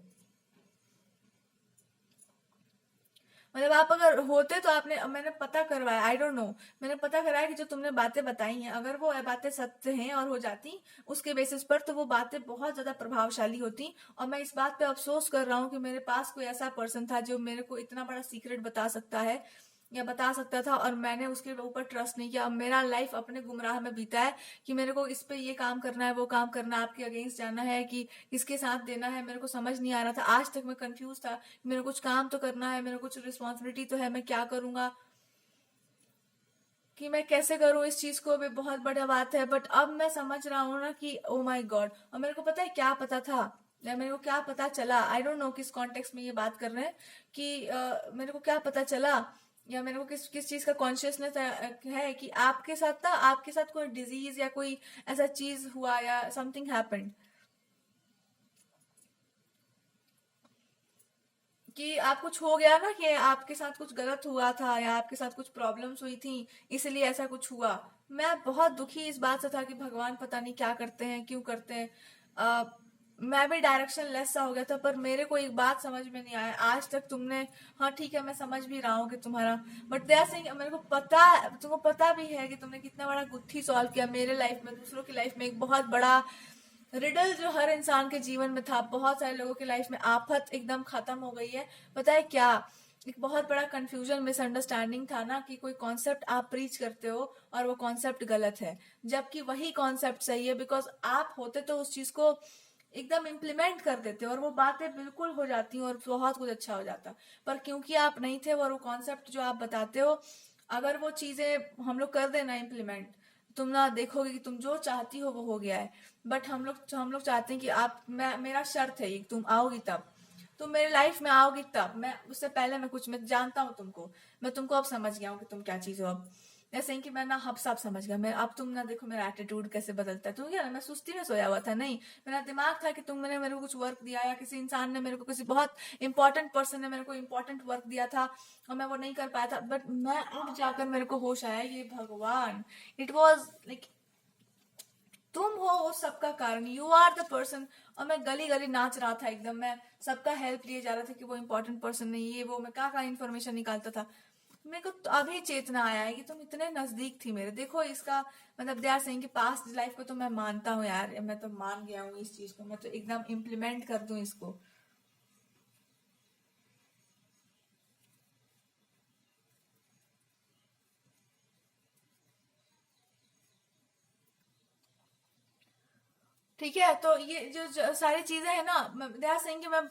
मतलब आप अगर होते तो आपने, मैंने पता करवाया, आई डोंट नो, मैंने पता कराया कि जो तुमने बातें बताई हैं, अगर वो बातें सत्य हैं और हो जाती उसके बेसिस पर, तो वो बातें बहुत ज्यादा प्रभावशाली होती। और मैं इस बात पे अफसोस कर रहा हूँ कि मेरे पास कोई ऐसा पर्सन था जो मेरे को इतना बड़ा सीक्रेट बता सकता है, या बता सकता था, और मैंने उसके ऊपर ट्रस्ट नहीं किया। अब मेरा लाइफ अपने गुमराह में बीता है कि मेरे को इस पे ये काम करना है, वो काम करना है, आपके अगेंस्ट जाना है कि इसके साथ देना है, मेरे को समझ नहीं आ रहा था। आज तक मैं कंफ्यूज था, मेरे कुछ काम तो करना है, मेरे कुछ रिस्पॉन्सिबिलिटी तो है, मैं क्या करूंगा, कि मैं कैसे करूं इस चीज को, भी बहुत बड़ा बात है। बट अब मैं समझ रहा हूँ ना कि ओ माय गॉड, और मेरे को पता है क्या पता था, या मेरे को क्या पता चला, आई डोंट नो किस कॉन्टेक्स्ट में ये बात कर रहे हैं, कि मेरे को क्या पता चला, या मेरे को किस किस चीज का कॉन्शियसनेस है कि आपके साथ था, आपके साथ कोई डिजीज या कोई ऐसा चीज हुआ, या समथिंग हैपेंड, कि आप कुछ हो गया ना, कि आपके साथ कुछ गलत हुआ था, या आपके साथ कुछ प्रॉब्लम्स हुई थी, इसलिए ऐसा कुछ हुआ। मैं बहुत दुखी इस बात से था कि भगवान पता नहीं क्या करते हैं, क्यों करते हैं। अ, मैं भी डायरेक्शन लेस सा हो गया था, पर मेरे को एक बात समझ में नहीं आया आज तक। तुमने, हाँ ठीक है, मैं समझ भी रहा हूँ कि तुम्हारा, बट दे आर सेइंग, मेरे को पता, तुमको पता भी है कि तुमने कितना बड़ा गुत्थी सॉल्व किया मेरे लाइफ में, दूसरों की लाइफ में, एक बहुत बड़ा रिडल जो हर इंसान के जीवन में था। बहुत सारे लोगों की लाइफ में आफत एकदम खत्म हो गई है। पता है क्या, एक बहुत बड़ा कंफ्यूजन, मिसअंडरस्टैंडिंग था ना, कि कोई कॉन्सेप्ट आप प्रीच करते हो और वो कॉन्सेप्ट गलत है, जबकि वही कॉन्सेप्ट सही है, बिकॉज आप होते तो उस चीज को एकदम इम्प्लीमेंट कर देते और वो बातें बिल्कुल हो जाती और बहुत कुछ अच्छा हो जाता। पर क्योंकि आप नहीं थे, और वो कॉन्सेप्ट जो आप बताते हो, अगर वो चीजें हम लोग कर देना इम्प्लीमेंट, तुम ना देखोगे कि तुम जो चाहती हो वो हो गया है। बट हम लोग चाहते हैं कि आप, मैं, मेरा शर्त है ये, तुम आओगी तब, तुम मेरे लाइफ में आओगी तब, मैं उससे पहले मैं जानता हूँ तुमको, मैं तुमको अब समझ गया हूँ कि तुम क्या चीज हो अब। ऐसे ही कि मैं ना अब साफ समझ गया, मैं अब, तुम ना देखो मेरा एटीट्यूड कैसे बदलता है। तुम क्या ना, मैं सुस्ती में सोया हुआ था, नहीं, मेरा दिमाग था कि तुमने मेरे को कुछ वर्क दिया, या किसी इंसान ने मेरे को, किसी बहुत इंपॉर्टेंट पर्सन ने मेरे को इंपॉर्टेंट वर्क दिया था और मैं वो नहीं कर पाया था। बट मैं अब जाकर मेरे को होश आया, ये भगवान, इट वॉज लाइक, तुम हो उस सबका कारण, यू आर द पर्सन। और मैं गली गली नाच रहा था एकदम, मैं सबका हेल्प लिए जा रहा था कि वो इंपॉर्टेंट पर्सन नहीं, ये वो, मैं क्या इन्फॉर्मेशन निकालता था। मेरे को तो अभी चेतना आया है कि तुम इतने नजदीक थी मेरे। देखो इसका मतलब, दे आर सेइंग कि पास्ट लाइफ को तो मैं मानता हूँ यार, मैं तो मान गया हूँ इस चीज को, मैं तो एकदम इम्प्लीमेंट कर दूं इसको। ठीक है। तो ये जो सारी चीजें है ना, दे आर सेइंग कि मैं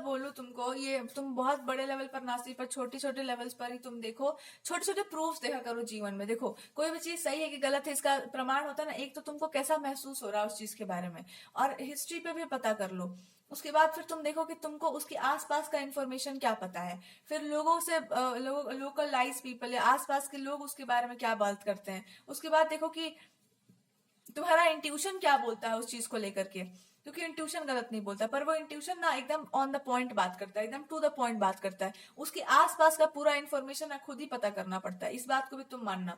बोलूं तुमको, ये तुम बहुत बड़े लेवल पर ना सी पर छोटे छोटे लेवल्स पर ही तुम देखो, छोटे छोटे प्रूफ्स देखा करो जीवन में। देखो कोई भी चीज सही है कि गलत है, इसका प्रमाण होता है ना, एक तो तुमको कैसा महसूस हो रहा है उस चीज के बारे में, और हिस्ट्री पे भी पता कर लो। उसके बाद फिर तुम देखो कि तुमको उसके आसपास का इन्फॉर्मेशन क्या पता है, फिर लोगों से लोकल लाइज पीपल या आसपास के लोग उसके बारे में क्या बात करते हैं। उसके बाद देखो कि तुम्हारा इंट्यूशन क्या बोलता है उस चीज को लेकर के, क्योंकि इंट्यूशन गलत नहीं बोलता, पर वो इंट्यूशन ना एकदम ऑन द पॉइंट बात करता है, एकदम टू द पॉइंट बात करता है। उसके आसपास का पूरा इन्फॉर्मेशन ना खुद ही पता करना पड़ता है। इस बात को भी तुम मानना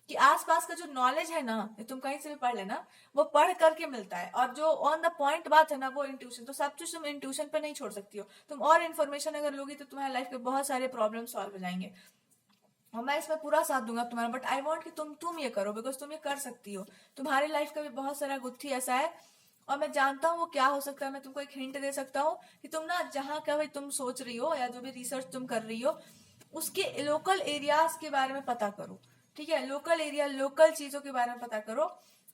कि आसपास का जो नॉलेज है ना, ये तुम कहीं से भी पढ़ लेना, वो पढ़ करके मिलता है, और जो ऑन द पॉइंट बात है ना वो इंट्यूशन। तो सब कुछ तुम इंट्यूशन पे नहीं छोड़ सकती हो। तुम और इन्फॉर्मेशन अगर लोगी तो तुम्हारी लाइफ के बहुत सारे प्रॉब्लम सॉल्व हो जाएंगे, और मैं इसमें पूरा साथ दूंगा तुम्हारा। बट आई वॉन्ट कि तुम ये करो, बिकॉज तुम ये कर सकती हो। तुम्हारी लाइफ का भी बहुत सारा गुत्थी ऐसा है, और मैं जानता हूँ वो क्या हो सकता है। मैं तुमको एक हिंट दे सकता हूँ कि तुम ना जहाँ का भी तुम सोच रही हो या जो भी रिसर्च तुम कर रही हो, उसके लोकल एरियाज के बारे में पता करो। ठीक है, लोकल एरिया, लोकल चीजों के बारे में पता करो,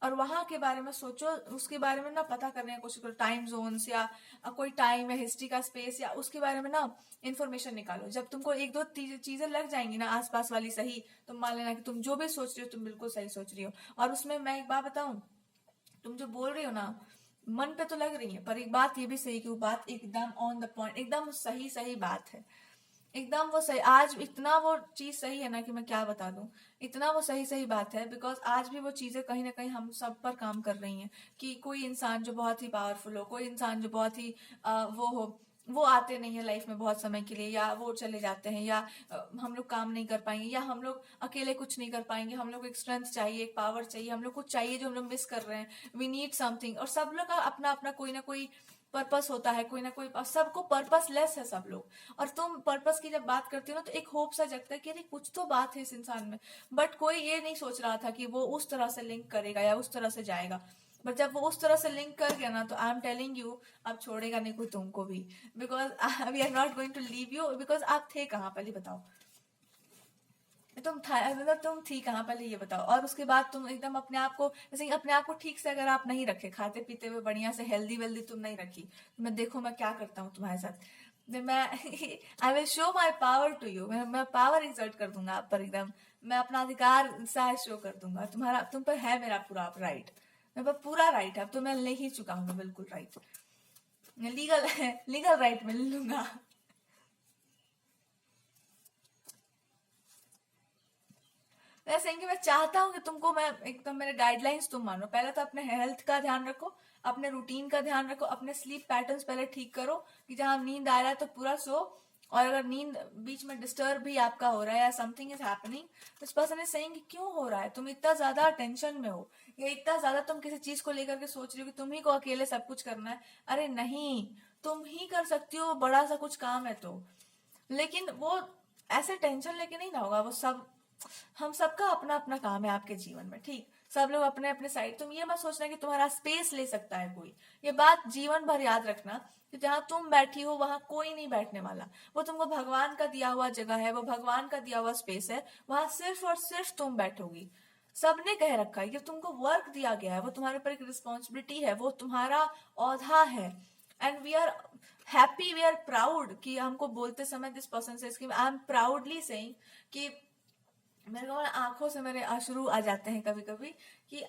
और वहां के बारे में सोचो, उसके बारे में ना पता करने की कोशिश करो। टाइम जोन्स या कोई टाइम या हिस्ट्री का स्पेस या उसके बारे में ना इन्फॉर्मेशन निकालो। जब तुमको एक दो चीजें लग जाएंगी ना आसपास वाली सही, तो मान लेना कि तुम जो भी सोच रही हो तुम बिल्कुल सही सोच रही हो। और उसमें मैं एक बात बताऊं, तुम जो बोल रही हो ना मन पे तो लग रही है, पर एक बात ये भी सही कि वो बात एकदम ऑन द पॉइंट, एकदम सही सही बात है, एकदम वो सही। आज इतना वो चीज सही है ना कि मैं क्या बता दूं, इतना वो सही सही बात है। बिकॉज आज भी वो चीजें कहीं ना कहीं हम सब पर काम कर रही हैं, कि कोई इंसान जो बहुत ही पावरफुल हो, कोई इंसान जो बहुत ही वो हो, वो आते नहीं है लाइफ में बहुत समय के लिए, या वो चले जाते हैं, या हम लोग काम नहीं कर पाएंगे, या हम लोग अकेले कुछ नहीं कर पाएंगे। हम लोग को एक स्ट्रेंथ चाहिए, एक पावर चाहिए, हम लोग कुछ चाहिए जो हम लोग मिस कर रहे हैं। We need something. और सब लोग का अपना अपना कोई ना कोई पर्पस होता है, कोई ना कोई, सबको पर्पस लेस है सब लोग। और तुम पर्पस की जब बात करती हो ना, तो एक होप सा जगता है कि अरे कुछ तो बात है इस इंसान में। बट कोई ये नहीं सोच रहा था कि वो उस तरह से लिंक करेगा या उस तरह से जाएगा। बट जब वो उस तरह से लिंक कर गया ना, तो आई एम टेलिंग यू, अब छोड़ेगा नहीं कोई तुमको भी। Because we are not going to leave you, because आप थे कहाँ पहले बताओ, तुम था मतलब तुम थी कहाँ पहले ये बताओ। और उसके बाद तुम एकदम अपने आप को, जैसे अपने आप को ठीक से अगर आप नहीं रखे, खाते पीते हुए बढ़िया से हेल्दी वेल्दी तुम नहीं रखी, तो मैं देखो मैं क्या करता हूँ तुम्हारे साथ। मैं I will show my power to you, मैं पावर एक्सर्ट कर दूंगा आप पर एकदम। मैं अपना अधिकार सा शो कर दूंगा, तुम्हारा तुम पर है मेरा पूरा राइट, मेरे पर पूरा राइट है। अब तो मैं ले ही चुका हूँ बिल्कुल राइट, लीगल लीगल राइट में ले लूंगा। वैसे कि मैं चाहता हूँ कि तुमको मैं एकदम मेरे गाइडलाइंस तुम मानो। पहले तो अपने हेल्थ का ध्यान रखो, अपने रूटीन का ध्यान रखो, अपने स्लीप पैटर्न्स पहले ठीक करो, कि जहां नींद आ रहा है तो पूरा सो। और अगर नींद बीच में डिस्टर्ब भी आपका हो रहा है या समथिंग इज हैपनिंग, तो इस पर्सन इज सेइंग कि क्यों हो रहा है, तुम इतना ज्यादा टेंशन में हो, या इतना ज्यादा तुम किसी चीज को लेकर के सोच रही हो कि तुम ही को अकेले सब कुछ करना है। अरे नहीं, तुम ही कर सकती हो, बड़ा सा कुछ काम है तो। लेकिन वो ऐसे टेंशन लेके नहीं ना होगा, वो सब हम सबका अपना अपना काम है आपके जीवन में। ठीक, सब लोग अपने अपने साइड। तुम ये मत सोचना कि तुम्हारा स्पेस ले सकता है कोई, ये बात जीवन भर याद रखना कि जहां तुम बैठी हो वहां कोई नहीं बैठने वाला। वो तुमको भगवान का दिया हुआ जगह है, वो भगवान का दिया हुआ स्पेस है, वहां सिर्फ और सिर्फ तुम बैठोगी। सबने कह रखा है कि तुमको वर्क दिया गया है, वो तुम्हारे ऊपर एक रिस्पॉन्सिबिलिटी है, वो तुम्हारा औधा है। And we are happy, we are proud कि हमको बोलते समय दिस पर्सन से आई एम प्राउडली सेइंग कि मेरे को आंखों से मेरे अश्रु आ जाते हैं कभी कभी, कि